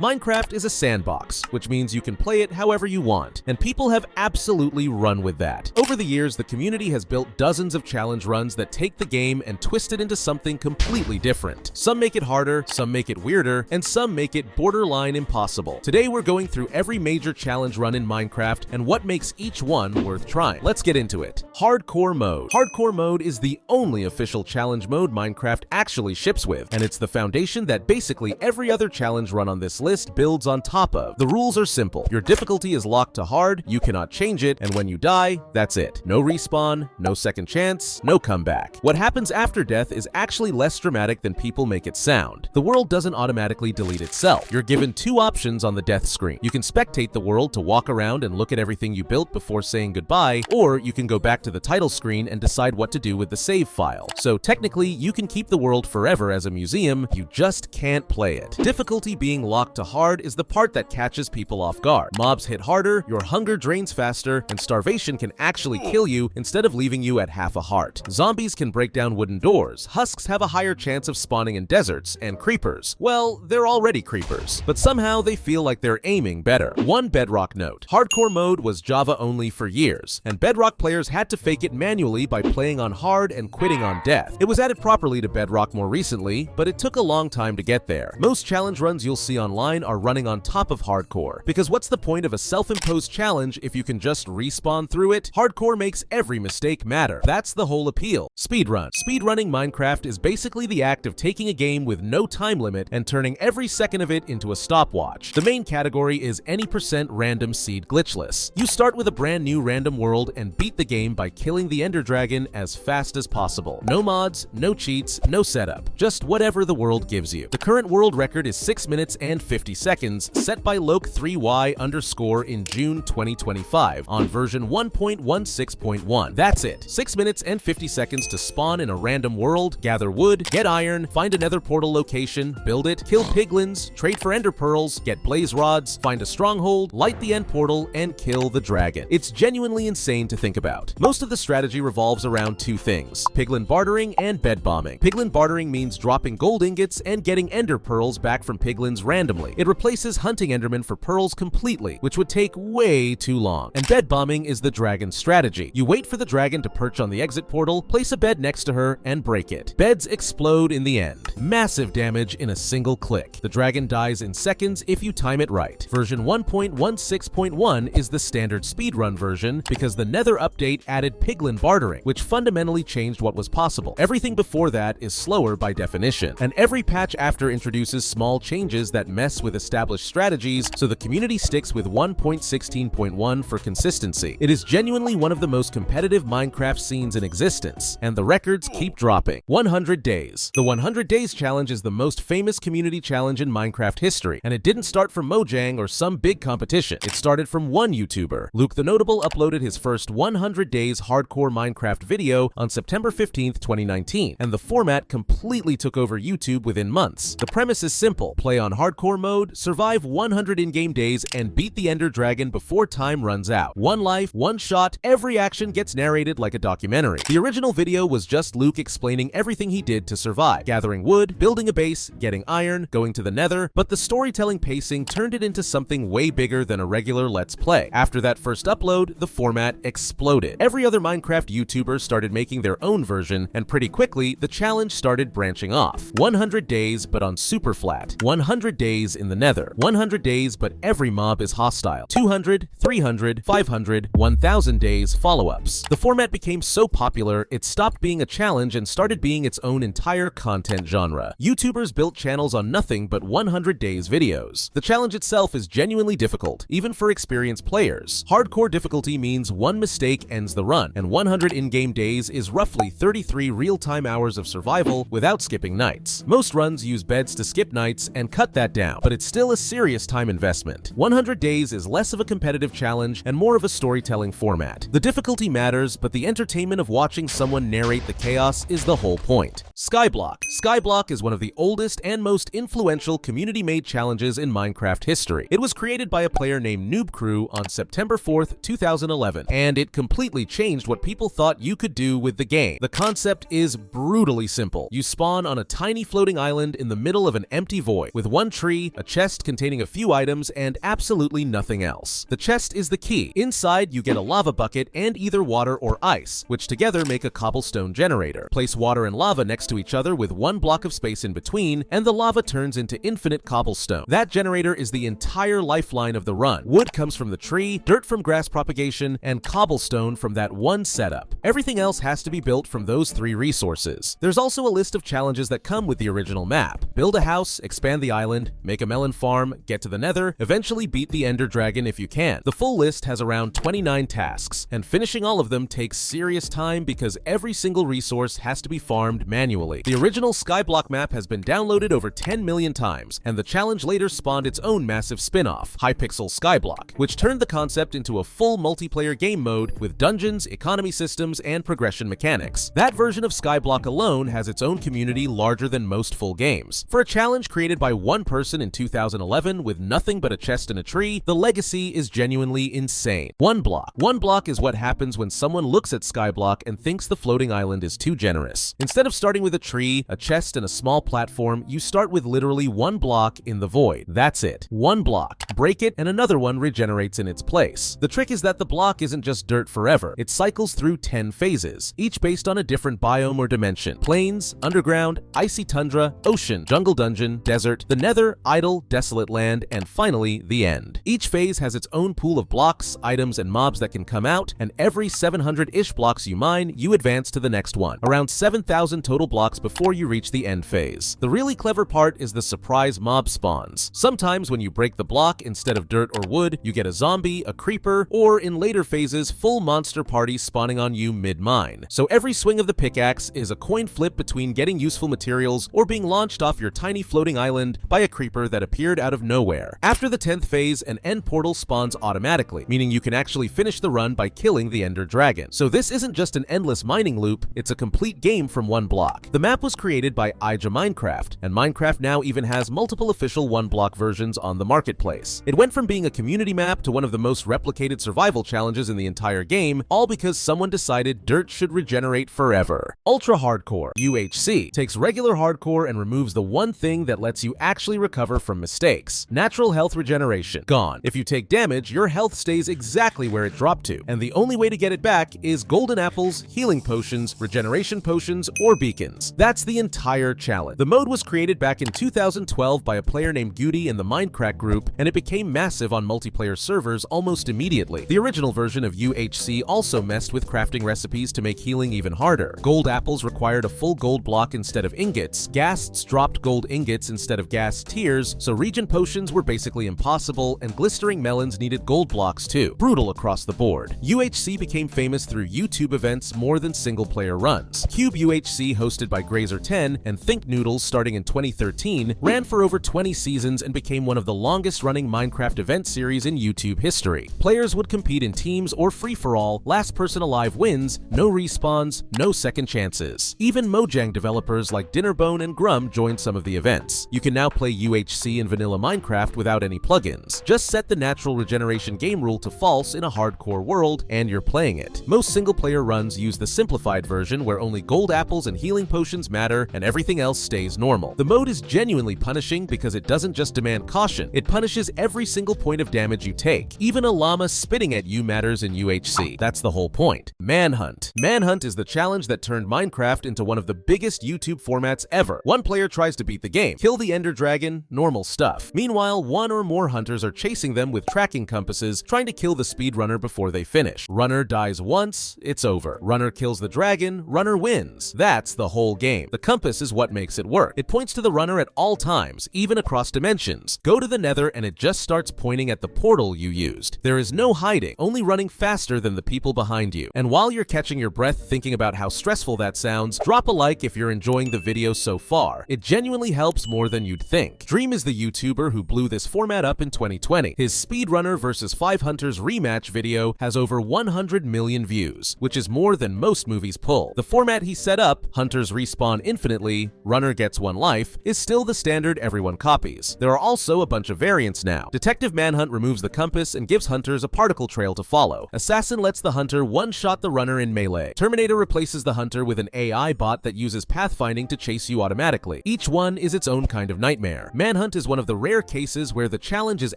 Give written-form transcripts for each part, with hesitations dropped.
Minecraft is a sandbox, which means you can play it however you want, and people have absolutely run with that. Over the years, the community has built dozens of challenge runs that take the game and twist it into something completely different. Some make it harder, some make it weirder, and some make it borderline impossible. Today we're going through every major challenge run in Minecraft and what makes each one worth trying. Let's get into it. Hardcore mode. Hardcore mode is the only official challenge mode Minecraft actually ships with, and it's the foundation that basically every other challenge run on this list builds on top of. The rules are simple. Your difficulty is locked to hard, you cannot change it, and when you die, that's it. No respawn, no second chance, no comeback. What happens after death is actually less dramatic than people make it sound. The world doesn't automatically delete itself. You're given two options on the death screen. You can spectate the world to walk around and look at everything you built before saying goodbye, or you can go back to the title screen and decide what to do with the save file. So technically, you can keep the world forever as a museum, you just can't play it. Difficulty being locked to hard is the part that catches people off guard. Mobs hit harder, your hunger drains faster, and starvation can actually kill you instead of leaving you at half a heart. Zombies can break down wooden doors, husks have a higher chance of spawning in deserts, and creepers, well, they're already creepers, but somehow they feel like they're aiming better. One Bedrock note: hardcore mode was Java only for years, and Bedrock players had to fake it manually by playing on hard and quitting on death. It was added properly to Bedrock more recently, but it took a long time to get there. Most challenge runs you'll see online are running on top of hardcore, because what's the point of a self-imposed challenge if you can just respawn through it? Hardcore makes every mistake matter. That's the whole appeal. Speedrun. Speedrunning Minecraft is basically the act of taking a game with no time limit and turning every second of it into a stopwatch. The main category is any % random seed glitchless. You start with a brand new random world and beat the game by killing the Ender Dragon as fast as possible. No mods, no cheats, no setup, just whatever the world gives you. The current world record is 6 minutes and 50 seconds, set by Loke3Y_ in June 2025 on version 1.16.1. That's it. 6 minutes and 50 seconds to spawn in a random world, gather wood, get iron, find a nether portal location, build it, kill piglins, trade for ender pearls, get blaze rods, find a stronghold, light the end portal, and kill the dragon. It's genuinely insane to think about. Most of the strategy revolves around two things: piglin bartering and bed bombing. Piglin bartering means dropping gold ingots and getting ender pearls back from piglins randomly. It replaces hunting endermen for pearls completely, which would take way too long. And bed bombing is the dragon's strategy. You wait for the dragon to perch on the exit portal, place a bed next to her, and break it. Beds explode in the end. Massive damage in a single click. The dragon dies in seconds if you time it right. Version 1.16.1 is the standard speedrun version because the Nether update added piglin bartering, which fundamentally changed what was possible. Everything before that is slower by definition, and every patch after introduces small changes that mess with established strategies, so the community sticks with 1.16.1 for consistency. It is genuinely one of the most competitive Minecraft scenes in existence, and the records keep dropping. 100 days. The 100 days challenge is the most famous community challenge in Minecraft history, and it didn't start from Mojang or some big competition. It started from one YouTuber. Luke the Notable uploaded his first 100 days hardcore Minecraft video on September 15th, 2019, and the format completely took over YouTube within months. The premise is simple: play on hardcore mode, survive 100 in-game days, and beat the Ender Dragon before time runs out. One life, one shot, every action gets narrated like a documentary. The original video was just Luke explaining everything he did to survive: gathering wood, building a base, getting iron, going to the nether, but the storytelling pacing turned it into something way bigger than a regular Let's Play. After that first upload, the format exploded. Every other Minecraft YouTuber started making their own version, and pretty quickly, the challenge started branching off. 100 days, but on Superflat. 100 days in the nether. 100 days, but every mob is hostile. 200, 300, 500, 1000 days follow-ups. The format became so popular, it stopped being a challenge and started being its own entire content genre. YouTubers built channels on nothing but 100 days videos. The challenge itself is genuinely difficult, even for experienced players. Hardcore difficulty means one mistake ends the run, and 100 in-game days is roughly 33 real-time hours of survival without skipping nights. Most runs use beds to skip nights and cut that down, but it's still a serious time investment. 100 days is less of a competitive challenge and more of a storytelling format. The difficulty matters, but the entertainment of watching someone narrate the chaos is the whole point. Skyblock. Skyblock is one of the oldest and most influential community-made challenges in Minecraft history. It was created by a player named Noob Crew on September 4th, 2011, and it completely changed what people thought you could do with the game. The concept is brutally simple. You spawn on a tiny floating island in the middle of an empty void, with one tree, tree, a chest containing a few items, and absolutely nothing else. The chest is the key. Inside, you get a lava bucket and either water or ice, which together make a cobblestone generator. Place water and lava next to each other with one block of space in between, and the lava turns into infinite cobblestone. That generator is the entire lifeline of the run. Wood comes from the tree, dirt from grass propagation, and cobblestone from that one setup. Everything else has to be built from those three resources. There's also a list of challenges that come with the original map. Build a house, expand the island, make a melon farm, get to the nether, eventually beat the ender dragon if you can. The full list has around 29 tasks, and finishing all of them takes serious time because every single resource has to be farmed manually. The original Skyblock map has been downloaded over 10 million times, and the challenge later spawned its own massive spin-off, Hypixel Skyblock, which turned the concept into a full multiplayer game mode with dungeons, economy systems, and progression mechanics. That version of Skyblock alone has its own community larger than most full games. For a challenge created by one person in 2011 with nothing but a chest and a tree, the legacy is genuinely insane. One block. One block is what happens when someone looks at Skyblock and thinks the floating island is too generous. Instead of starting with a tree, a chest, and a small platform, you start with literally one block in the void. That's it. One block. Break it, and another one regenerates in its place. The trick is that the block isn't just dirt forever. It cycles through 10 phases, each based on a different biome or dimension. Plains, underground, icy tundra, ocean, jungle dungeon, desert, the nether, idle, desolate land, and finally, the end. Each phase has its own pool of blocks, items, and mobs that can come out, and every 700-ish blocks you mine, you advance to the next one. Around 7,000 total blocks before you reach the end phase. The really clever part is the surprise mob spawns. Sometimes when you break the block, instead of dirt or wood, you get a zombie, a creeper, or in later phases, full monster parties spawning on you mid-mine. So every swing of the pickaxe is a coin flip between getting useful materials or being launched off your tiny floating island by a creeper that appeared out of nowhere. After the 10th phase, an end portal spawns automatically, meaning you can actually finish the run by killing the ender dragon. So this isn't just an endless mining loop, it's a complete game from one block. The map was created by Minecraft, and Minecraft now even has multiple official one-block versions on the marketplace. It went from being a community map to one of the most replicated survival challenges in the entire game, all because someone decided dirt should regenerate forever. Ultra Hardcore, UHC, takes regular hardcore and removes the one thing that lets you actually recover from mistakes. Natural health regeneration. Gone. If you take damage, your health stays exactly where it dropped to, and the only way to get it back is golden apples, healing potions, regeneration potions, or beacons. That's the entire challenge. The mode was created back in 2012 by a player named Goody in the Minecraft group, and it became massive on multiplayer servers almost immediately. The original version of UHC also messed with crafting recipes to make healing even harder. Gold apples required a full gold block instead of ingots, ghasts dropped gold ingots instead of ghast tears, so regen potions were basically impossible, and glistering melons needed gold blocks too. Brutal across the board. UHC became famous through YouTube events more than single-player runs. Cube UHC, hosted by Grazer10 and Think Noodles starting in 2013, ran for over 20 seasons and became one of the longest-running Minecraft event series in YouTube history. Players would compete in teams or free-for-all, last person alive wins, no respawns, no second chances. Even Mojang developers like Dinnerbone and Grum joined some of the events. You can now play UHC in vanilla Minecraft without any plugins. Just set the natural regeneration game rule to false in a hardcore world, and you're playing it. Most single-player runs use the simplified version where only gold apples and healing potions matter and everything else stays normal. The mode is genuinely punishing because it doesn't just demand caution, it punishes every single point of damage you take. Even a llama spitting at you matters in UHC. That's the whole point. Manhunt. Manhunt is the challenge that turned Minecraft into one of the biggest YouTube formats ever. One player tries to beat the game, kill the ender dragon, normal stuff. Meanwhile, one or more hunters are chasing them with tracking compasses, trying to kill the speedrunner before they finish. Runner dies once, it's over. Runner kills the dragon, runner wins. That's the whole game. The compass is what makes it work. It points to the runner at all times, even across dimensions. Go to the nether and it just starts pointing at the portal you used. There is no hiding, only running faster than the people behind you. And while you're catching your breath thinking about how stressful that sounds, drop a like if you're enjoying the video so far. It genuinely helps more than you'd think. Dream is the YouTuber who blew this format up in 2020. His Speedrunner vs 5 Hunters rematch video has over 100 million views, which is more than most movies pull. The format he set up, hunters respawn infinitely, runner gets one life, is still the standard everyone copies. There are also a bunch of variants now. now. Detective Manhunt removes the compass and gives hunters a particle trail to follow. Assassin lets the hunter one-shot the runner in melee. Terminator replaces the hunter with an AI bot that uses pathfinding to chase you automatically. Each one is its own kind of nightmare. Manhunt is one of the rare cases where the challenge is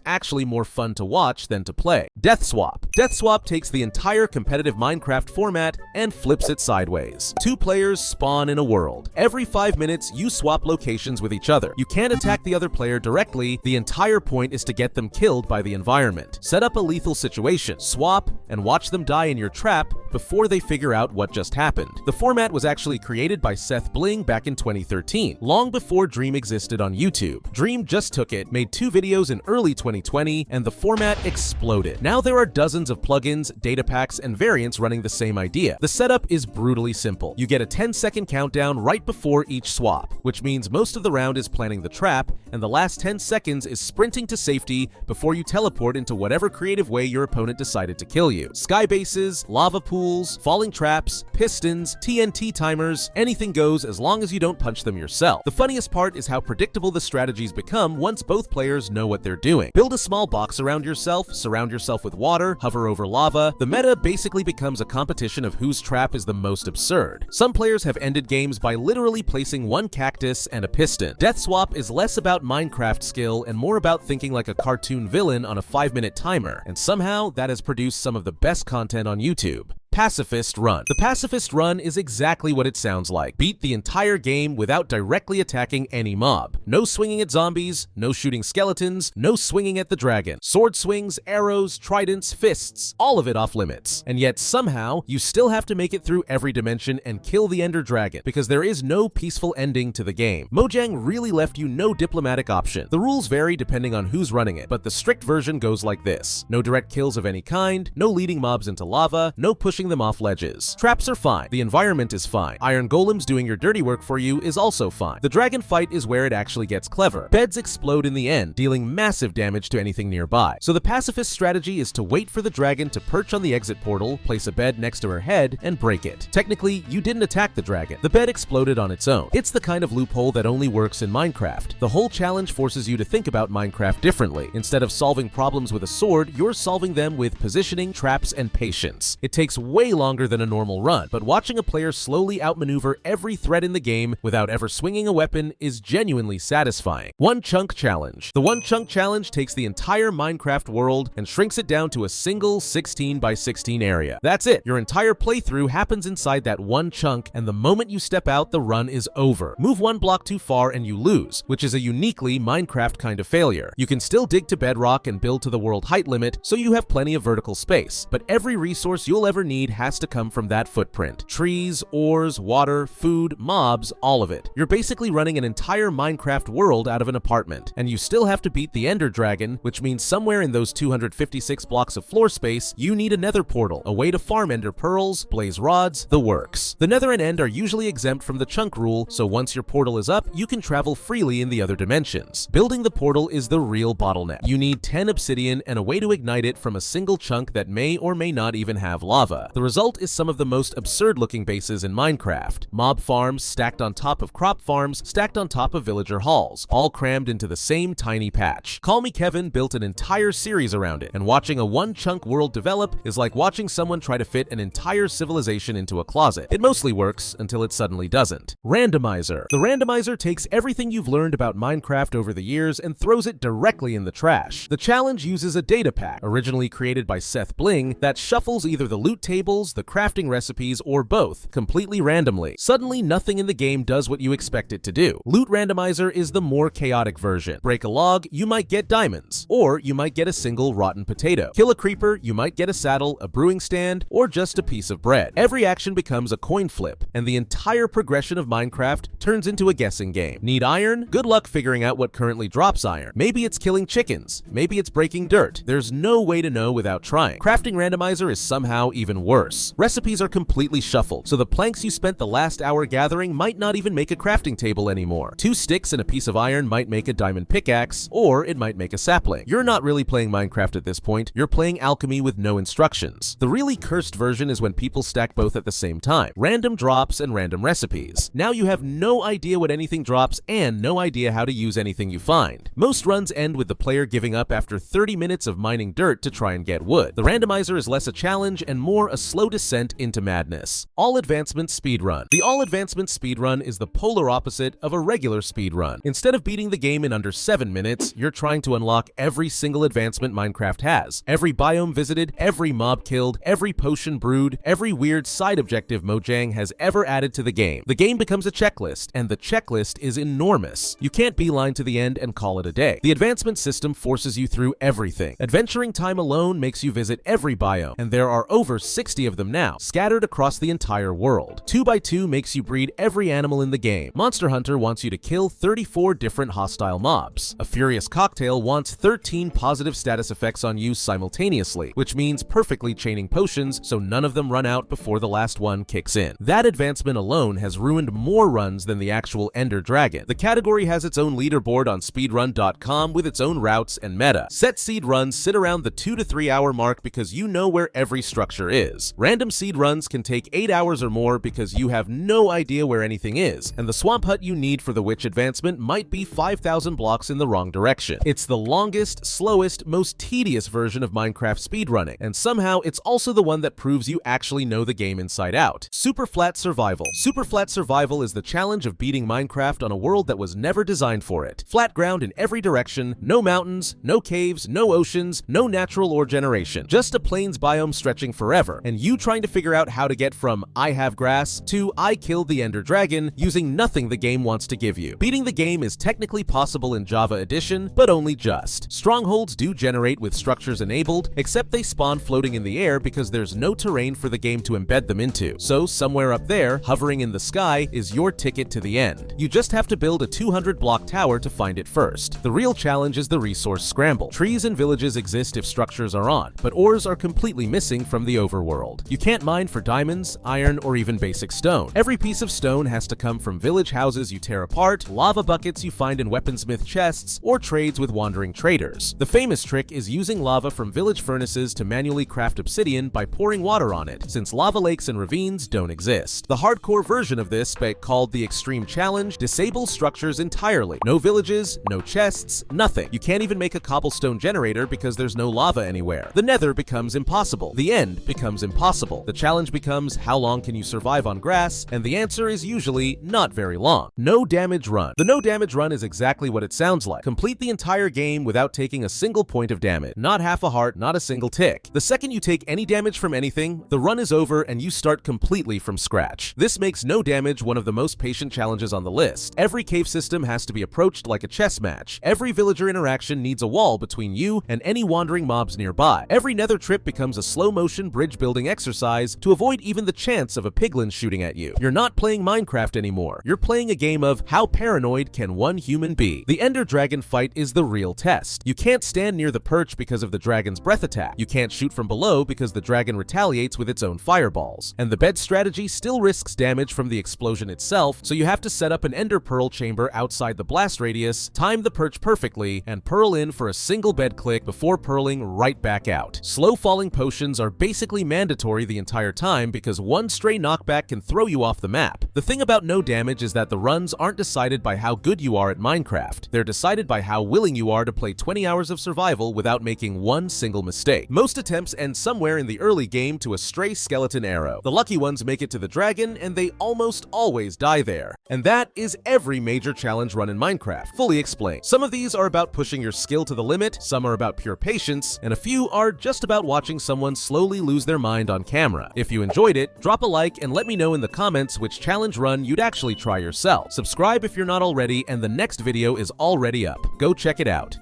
actually more fun to watch than to play. Death Swap. Death Swap takes the entire competitive Minecraft format and flips it sideways. Two players spawn in a world. Every 5 minutes, you swap locations with each other. You can't attack the other player directly. The entire point is to get them killed by the environment. Set up a lethal situation, swap, and watch them die in your trap before they figure out what just happened. The format was actually created by Seth Bling back in 2013, long before Dream existed on YouTube. Dream just took it, made 2 videos in early 2020, and the format exploded. Now there are dozens of plugins, data packs, and variants running the same idea. The setup is brutally simple. You get a 10-second countdown right before each swap, which means most of the round is planning the trap, and the last 10 seconds is sprinting to safety before you teleport into whatever creative way your opponent decided to kill you. Sky bases, lava pools, falling traps, pistons, TNT timers, anything goes as long as you don't punch them yourself. The funniest part is how predictable the strategies become once both players know what they're doing. Build a small box around yourself, surround yourself with water, hover over lava. The meta basically becomes a competition of whose trap is the most absurd. Some players have ended games by literally placing one cactus and a piston. Death Swap is less about Minecraft skill and more about thinking like a cartoon villain on a 5-minute timer, and somehow that has produced some of the best content on YouTube. Pacifist Run. The Pacifist Run is exactly what it sounds like. Beat the entire game without directly attacking any mob. No swinging at zombies, no shooting skeletons, no swinging at the dragon. Sword swings, arrows, tridents, fists, all of it off limits. And yet somehow, you still have to make it through every dimension and kill the Ender Dragon, because there is no peaceful ending to the game. Mojang really left you no diplomatic option. The rules vary depending on who's running it, but the strict version goes like this. No direct kills of any kind, no leading mobs into lava, no pushing them off ledges. Traps are fine. The environment is fine. Iron golems doing your dirty work for you is also fine. The dragon fight is where it actually gets clever. Beds explode in the end, dealing massive damage to anything nearby. So the pacifist strategy is to wait for the dragon to perch on the exit portal, place a bed next to her head, and break it. Technically, you didn't attack the dragon. The bed exploded on its own. It's the kind of loophole that only works in Minecraft. The whole challenge forces you to think about Minecraft differently. Instead of solving problems with a sword, you're solving them with positioning, traps, and patience. It takes way longer than a normal run, but watching a player slowly outmaneuver every threat in the game without ever swinging a weapon is genuinely satisfying. One Chunk Challenge. The One Chunk Challenge takes the entire Minecraft world and shrinks it down to a single 16 by 16 area. That's it. Your entire playthrough happens inside that one chunk, and the moment you step out, the run is over. Move one block too far and you lose, which is a uniquely Minecraft kind of failure. You can still dig to bedrock and build to the world height limit, so you have plenty of vertical space, but every resource you'll ever need has to come from that footprint. Trees, ores, water, food, mobs, all of it. You're basically running an entire Minecraft world out of an apartment, and you still have to beat the Ender Dragon, which means somewhere in those 256 blocks of floor space, you need a nether portal, a way to farm ender pearls, blaze rods, the works. The nether and end are usually exempt from the chunk rule, so once your portal is up, you can travel freely in the other dimensions. Building the portal is the real bottleneck. You need 10 obsidian and a way to ignite it from a single chunk that may or may not even have lava. The result is some of the most absurd looking bases in Minecraft. Mob farms stacked on top of crop farms, stacked on top of villager halls, all crammed into the same tiny patch. Call Me Kevin built an entire series around it, and watching a one chunk world develop is like watching someone try to fit an entire civilization into a closet. It mostly works until it suddenly doesn't. Randomizer. The Randomizer takes everything you've learned about Minecraft over the years and throws it directly in the trash. The challenge uses a data pack, originally created by Seth Bling, that shuffles either the loot tables, the crafting recipes, or both, completely randomly. Suddenly, nothing in the game does what you expect it to do. Loot Randomizer is the more chaotic version. Break a log, you might get diamonds, or you might get a single rotten potato. Kill a creeper, you might get a saddle, a brewing stand, or just a piece of bread. Every action becomes a coin flip, and the entire progression of Minecraft turns into a guessing game. Need iron? Good luck figuring out what currently drops iron. Maybe it's killing chickens. Maybe it's breaking dirt. There's no way to know without trying. Crafting Randomizer is somehow even worse. Recipes are completely shuffled, so the planks you spent the last hour gathering might not even make a crafting table anymore. 2 sticks and a piece of iron might make a diamond pickaxe, or it might make a sapling. You're not really playing Minecraft at this point, you're playing alchemy with no instructions. The really cursed version is when people stack both at the same time. Random drops and random recipes. Now you have no idea what anything drops and no idea how to use anything you find. Most runs end with the player giving up after 30 minutes of mining dirt to try and get wood. The randomizer is less a challenge and more a slow descent into madness. All Advancements Speedrun. The All Advancements Speedrun is the polar opposite of a regular speedrun. Instead of beating the game in under 7 minutes, you're trying to unlock every single advancement Minecraft has. Every biome visited, every mob killed, every potion brewed, every weird side objective Mojang has ever added to the game. The game becomes a checklist, and the checklist is enormous. You can't beeline to the end and call it a day. The advancement system forces you through everything. Adventuring time alone makes you visit every biome, and there are over 60 of them now, scattered across the entire world. 2x2 makes you breed every animal in the game. Monster Hunter wants you to kill 34 different hostile mobs. A Furious Cocktail wants 13 positive status effects on you simultaneously, which means perfectly chaining potions so none of them run out before the last one kicks in. That advancement alone has ruined more runs than the actual Ender Dragon. The category has its own leaderboard on speedrun.com with its own routes and meta. Set seed runs sit around the 2 to 3 hour mark because you know where every structure is. Random seed runs can take 8 hours or more because you have no idea where anything is, and the swamp hut you need for the witch advancement might be 5,000 blocks in the wrong direction. It's the longest, slowest, most tedious version of Minecraft speedrunning, and somehow it's also the one that proves you actually know the game inside out. Superflat Survival. Superflat Survival is the challenge of beating Minecraft on a world that was never designed for it. Flat ground in every direction, no mountains, no caves, no oceans, no natural ore generation. Just a plains biome stretching forever, and you trying to figure out how to get from I have grass to I killed the Ender Dragon using nothing the game wants to give you. Beating the game is technically possible in Java Edition, but only just. Strongholds do generate with structures enabled, except they spawn floating in the air because there's no terrain for the game to embed them into. So somewhere up there, hovering in the sky, is your ticket to the end. You just have to build a 200-block tower to find it first. The real challenge is the resource scramble. Trees and villages exist if structures are on, but ores are completely missing from the overworld. You can't mine for diamonds, iron, or even basic stone. Every piece of stone has to come from village houses you tear apart, lava buckets you find in weaponsmith chests, or trades with wandering traders. The famous trick is using lava from village furnaces to manually craft obsidian by pouring water on it, since lava lakes and ravines don't exist. The hardcore version of this, called the Extreme Challenge, disables structures entirely. No villages, no chests, nothing. You can't even make a cobblestone generator because there's no lava anywhere. The Nether becomes impossible. The end becomes impossible. The challenge becomes how long can you survive on grass, and the answer is usually not very long. No damage run. The no damage run is exactly what it sounds like. Complete the entire game without taking a single point of damage. Not half a heart, not a single tick. The second you take any damage from anything, the run is over and you start completely from scratch. This makes no damage one of the most patient challenges on the list. Every cave system has to be approached like a chess match. Every villager interaction needs a wall between you and any wandering mobs nearby. Every nether trip becomes a slow-motion bridge building exercise to avoid even the chance of a piglin shooting at you. You're not playing Minecraft anymore. You're playing a game of how paranoid can one human be. The Ender Dragon fight is the real test. You can't stand near the perch because of the dragon's breath attack. You can't shoot from below because the dragon retaliates with its own fireballs. And the bed strategy still risks damage from the explosion itself, so you have to set up an ender pearl chamber outside the blast radius, time the perch perfectly, and pearl in for a single bed click before pearling right back out. Slow falling potions are basically mandatory the entire time because one stray knockback can throw you off the map. The thing about no damage is that the runs aren't decided by how good you are at Minecraft. They're decided by how willing you are to play 20 hours of survival without making one single mistake. Most attempts end somewhere in the early game to a stray skeleton arrow. The lucky ones make it to the dragon, and they almost always die there. And that is every major challenge run in Minecraft, fully explained. Some of these are about pushing your skill to the limit, some are about pure patience, and a few are just about watching someone slowly lose their mind on camera. If you enjoyed it, drop a like and let me know in the comments which challenge run you'd actually try yourself. Subscribe if you're not already, and the next video is already up. Go check it out.